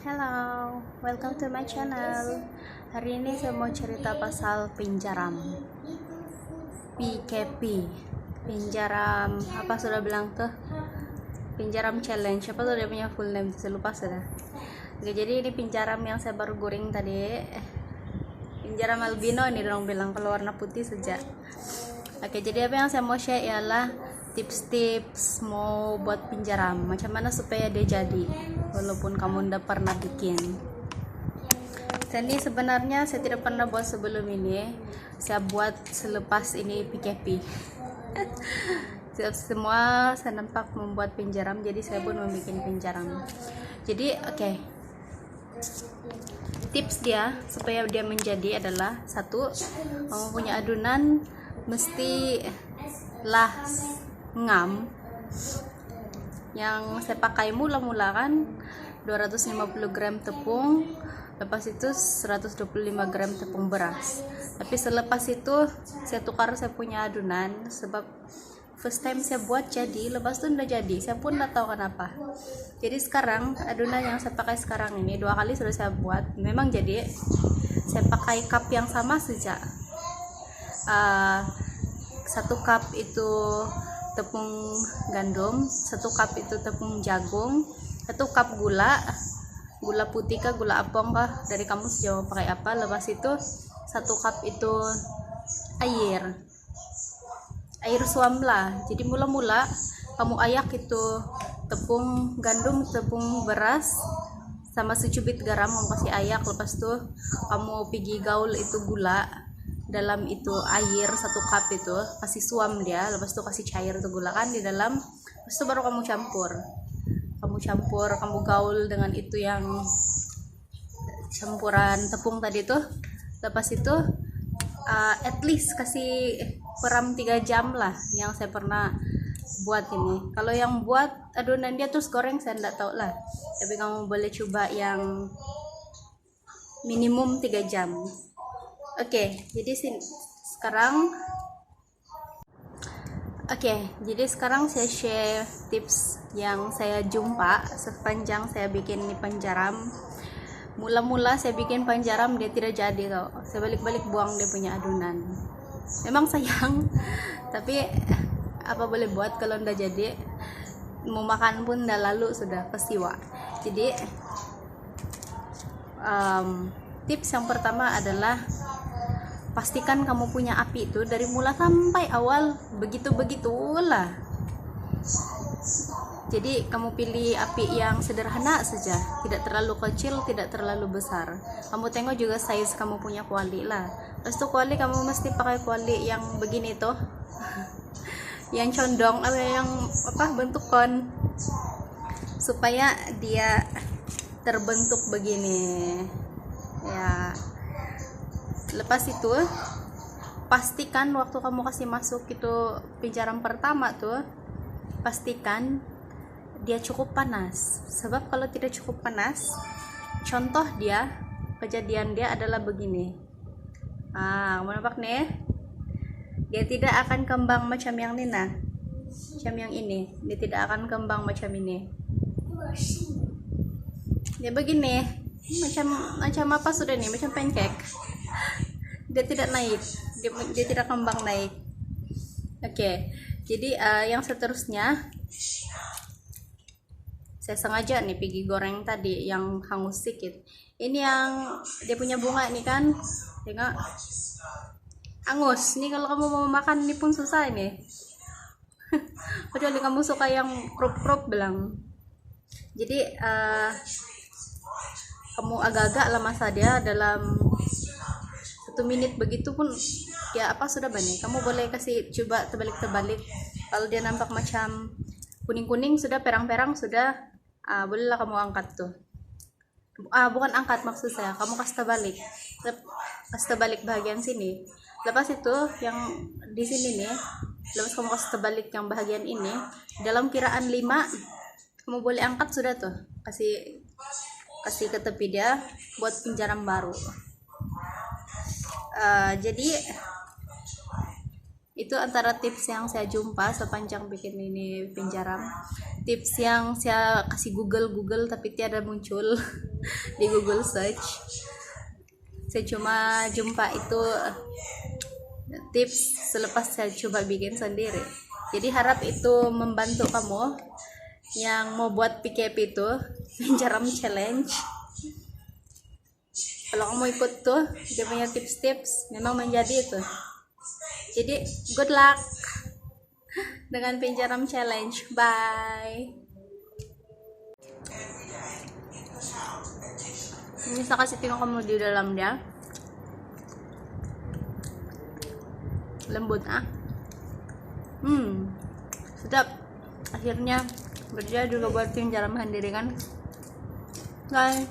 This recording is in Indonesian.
Hello, welcome to my channel. Hari ini saya mau cerita pasal pinjaram PKP. Pinjaram apa sudah bilang tuh? Pinjaram challenge. Apa tuh dia punya full name? Saya lupa sudah. Oke, jadi ini pinjaram yang saya baru goreng tadi. Pinjaram albino ini dong bilang, kalau warna putih saja. Oke, jadi apa yang saya mau share ialah tips-tips mau buat pinjaram, macam mana supaya dia jadi walaupun kamu udah pernah bikin. Jadi sebenarnya saya tidak pernah buat sebelum ini, saya buat selepas ini PKP. Semua saya nampak membuat pinjaram, jadi saya pun membuat pinjaram. Jadi oke, tips dia supaya dia menjadi adalah satu, kamu punya adonan mesti lah ngam. Yang saya pakai mula-mula kan 250 gram tepung, lepas itu 125 gram tepung beras. Tapi selepas itu saya tukar saya punya adonan, sebab first time saya buat jadi, lepas itu udah jadi, saya pun nggak tahu kenapa. Jadi sekarang adonan yang saya pakai sekarang ini 2 kali sudah saya buat, memang jadi. Saya pakai cup yang sama saja, 1 cup itu tepung gandum, 1 cup itu tepung jagung, 1 cup gula putih kah, gula apong kah, dari kamu sejauh pakai apa. Lepas itu 1 cup itu air suam lah. Jadi mula-mula kamu ayak itu tepung gandum, tepung beras sama secubit garam, kamu kasih ayak. Lepas itu kamu pergi gaul itu gula dalam itu air 1 cup itu, kasih suam dia. Lepas itu kasih cair itu gula kan di dalam. Lepas itu baru kamu campur, kamu gaul dengan itu yang campuran tepung tadi tuh. Lepas itu at least kasih peram 3 jam lah, yang saya pernah buat ini. Kalau yang buat adonan dia terus goreng saya enggak tahu lah, tapi kamu boleh coba yang minimum 3 jam. Oke, jadi sekarang saya share tips yang saya jumpa sepanjang saya bikin ini panjaram. Mula-mula saya bikin panjaram dia tidak jadi tau, saya balik-balik buang dia punya adonan. Memang sayang, tapi apa boleh buat kalau udah jadi, mau makan pun udah lalu sudah peristiwa. Jadi tips yang pertama adalah pastikan kamu punya api itu dari mula sampai awal begitulah. Jadi kamu pilih api yang sederhana saja, tidak terlalu kecil, tidak terlalu besar. Kamu tengok juga size kamu punya kuali lah. Terus tuh kuali kamu mesti pakai kuali yang begini tuh, yang condong atau yang bentuk kon, supaya dia terbentuk begini ya. Lepas itu pastikan waktu kamu kasih masuk itu pinjaram pertama tuh, pastikan dia cukup panas. Sebab kalau tidak cukup panas, contoh dia, kejadian dia adalah begini. Kamu nampak nih, dia tidak akan kembang macam yang ini nah, macam yang ini. Dia tidak akan kembang macam ini. Dia begini, macam apa sudah nih, macam pancake. Dia tidak naik, dia tidak kembang naik. Oke, jadi yang seterusnya saya sengaja nih pergi goreng tadi yang hangus sedikit. Ini yang dia punya bunga ini kan, tengok hangus. Ini kalau kamu mau makan ini pun susah ini. Kecuali kamu suka yang krup bilang. Jadi kamu agak-agak lah masak dia dalam 1 menit begitu pun ya sudah banyak. Kamu boleh kasih coba terbalik. Kalau dia nampak macam kuning sudah, perang sudah, bolehlah kamu angkat tuh. Bukan angkat, maksud saya kamu kasih terbalik bagian sini. Lepas itu yang di sini nih, lepas kamu kasih terbalik yang bagian ini, dalam kiraan 5 kamu boleh angkat sudah tuh. Kasih ke tepi dia buat pinjaram baru. Jadi Itu antara tips yang saya jumpa sepanjang bikin ini pinjaram. Tips yang saya kasih Google tapi tiada muncul di Google search. Saya cuma jumpa itu tips selepas saya coba bikin sendiri. Jadi harap itu membantu kamu yang mau buat PKP itu pinjaram challenge. Kalau kamu ikut tuh dia punya tips-tips, memang menjadi itu. Jadi good luck dengan pinjaram challenge. Bye. Ini saya kasih tengok kamu di dalam dia. Lembut sedap. Akhirnya berjaya juga buat pinjaram sendiri kan guys.